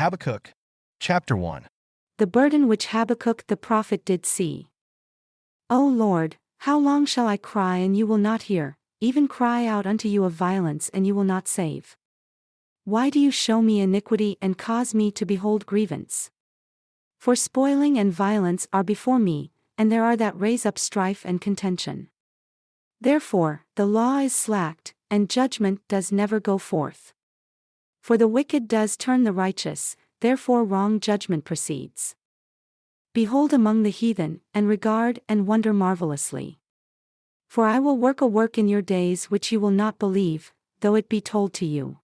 Habakkuk. Chapter 1. The burden which Habakkuk the prophet did see. O Lord, how long shall I cry and you will not hear, even cry out unto you of violence and you will not save? Why do you show me iniquity and cause me to behold grievance? For spoiling and violence are before me, and there are that raise up strife and contention. Therefore, the law is slacked, and judgment does never go forth. For the wicked does turn the righteous, therefore wrong judgment proceeds. Behold among the heathen, and regard and wonder marvelously. For I will work a work in your days which you will not believe, though it be told to you.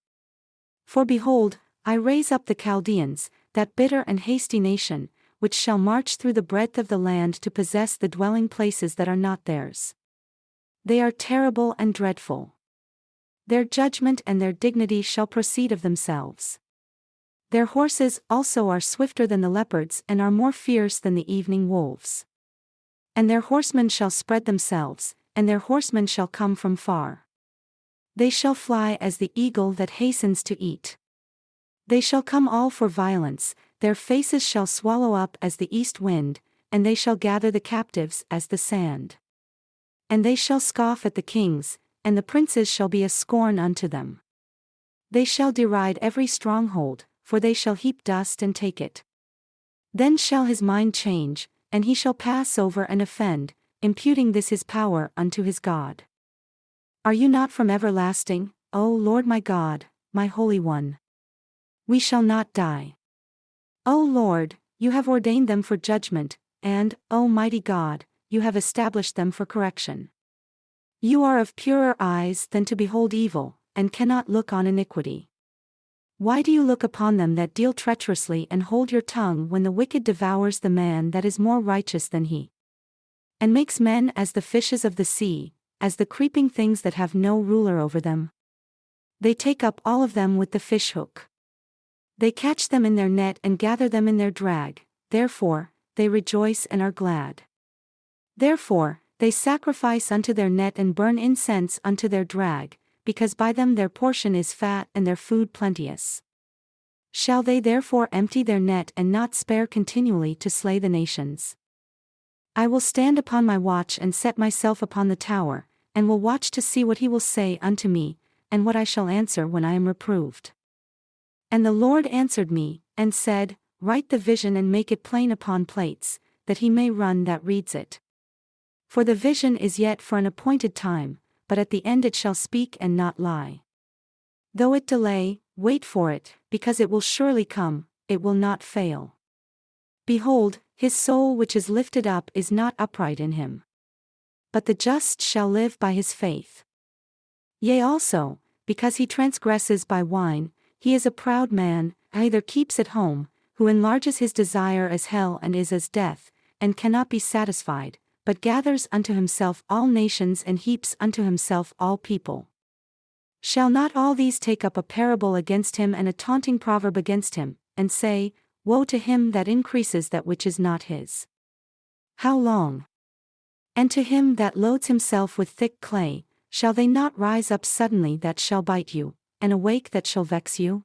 For behold, I raise up the Chaldeans, that bitter and hasty nation, which shall march through the breadth of the land to possess the dwelling places that are not theirs. They are terrible and dreadful. Their judgment and their dignity shall proceed of themselves. Their horses also are swifter than the leopards and are more fierce than the evening wolves. And their horsemen shall spread themselves, and their horsemen shall come from far. They shall fly as the eagle that hastens to eat. They shall come all for violence, their faces shall swallow up as the east wind, and they shall gather the captives as the sand. And they shall scoff at the kings, and the princes shall be a scorn unto them. They shall deride every stronghold, for they shall heap dust and take it. Then shall his mind change, and he shall pass over and offend, imputing this his power unto his God. Are you not from everlasting, O Lord my God, my Holy One? We shall not die. O Lord, you have ordained them for judgment, and, O mighty God, you have established them for correction. You are of purer eyes than to behold evil, and cannot look on iniquity. Why do you look upon them that deal treacherously and hold your tongue when the wicked devours the man that is more righteous than he? And makes men as the fishes of the sea, as the creeping things that have no ruler over them? They take up all of them with the fishhook. They catch them in their net and gather them in their drag, therefore, they rejoice and are glad. Therefore, they sacrifice unto their net and burn incense unto their drag, because by them their portion is fat and their food plenteous. Shall they therefore empty their net and not spare continually to slay the nations? I will stand upon my watch and set myself upon the tower, and will watch to see what he will say unto me, and what I shall answer when I am reproved. And the Lord answered me, and said, Write the vision and make it plain upon plates, that he may run that reads it. For the vision is yet for an appointed time, but at the end it shall speak and not lie. Though it delay, wait for it, because it will surely come, it will not fail. Behold, his soul which is lifted up is not upright in him. But the just shall live by his faith. Yea also, because he transgresses by wine, he is a proud man, either keeps at home, who enlarges his desire as hell and is as death, and cannot be satisfied, but gathers unto himself all nations and heaps unto himself all people. Shall not all these take up a parable against him and a taunting proverb against him, and say, Woe to him that increases that which is not his? How long? And to him that loads himself with thick clay, shall they not rise up suddenly that shall bite you, and awake that shall vex you?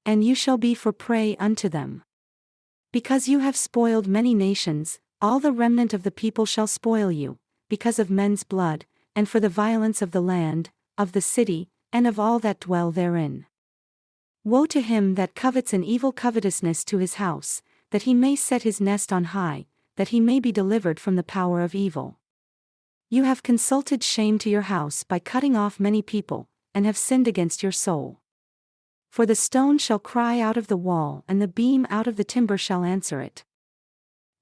And you shall be for prey unto them. Because you have spoiled many nations, all the remnant of the people shall spoil you, because of men's blood, and for the violence of the land, of the city, and of all that dwell therein. Woe to him that covets an evil covetousness to his house, that he may set his nest on high, that he may be delivered from the power of evil. You have consulted shame to your house by cutting off many people, and have sinned against your soul. For the stone shall cry out of the wall and the beam out of the timber shall answer it.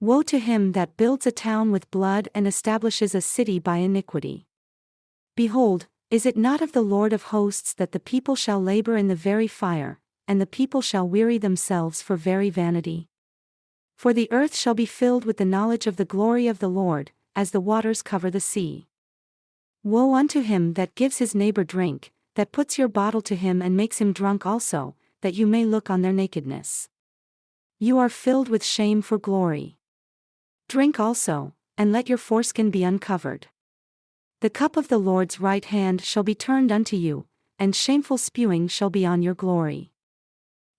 Woe to him that builds a town with blood and establishes a city by iniquity. Behold, is it not of the Lord of hosts that the people shall labor in the very fire, and the people shall weary themselves for very vanity? For the earth shall be filled with the knowledge of the glory of the Lord, as the waters cover the sea. Woe unto him that gives his neighbor drink, that puts your bottle to him and makes him drunk also, that you may look on their nakedness. You are filled with shame for glory. Drink also, and let your foreskin be uncovered. The cup of the Lord's right hand shall be turned unto you, and shameful spewing shall be on your glory.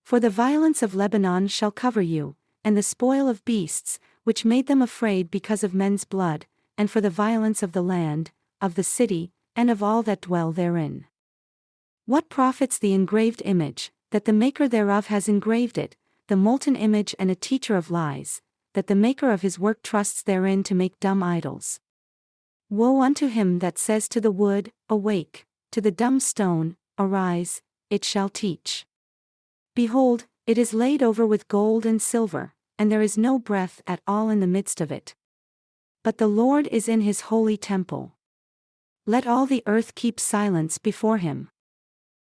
For the violence of Lebanon shall cover you, and the spoil of beasts, which made them afraid because of men's blood, and for the violence of the land, of the city, and of all that dwell therein. What profits the engraved image, that the maker thereof has engraved it, the molten image and a teacher of lies, that the maker of his work trusts therein to make dumb idols? Woe unto him that says to the wood, Awake, to the dumb stone, Arise, it shall teach. Behold, it is laid over with gold and silver, and there is no breath at all in the midst of it. But the Lord is in his holy temple. Let all the earth keep silence before him.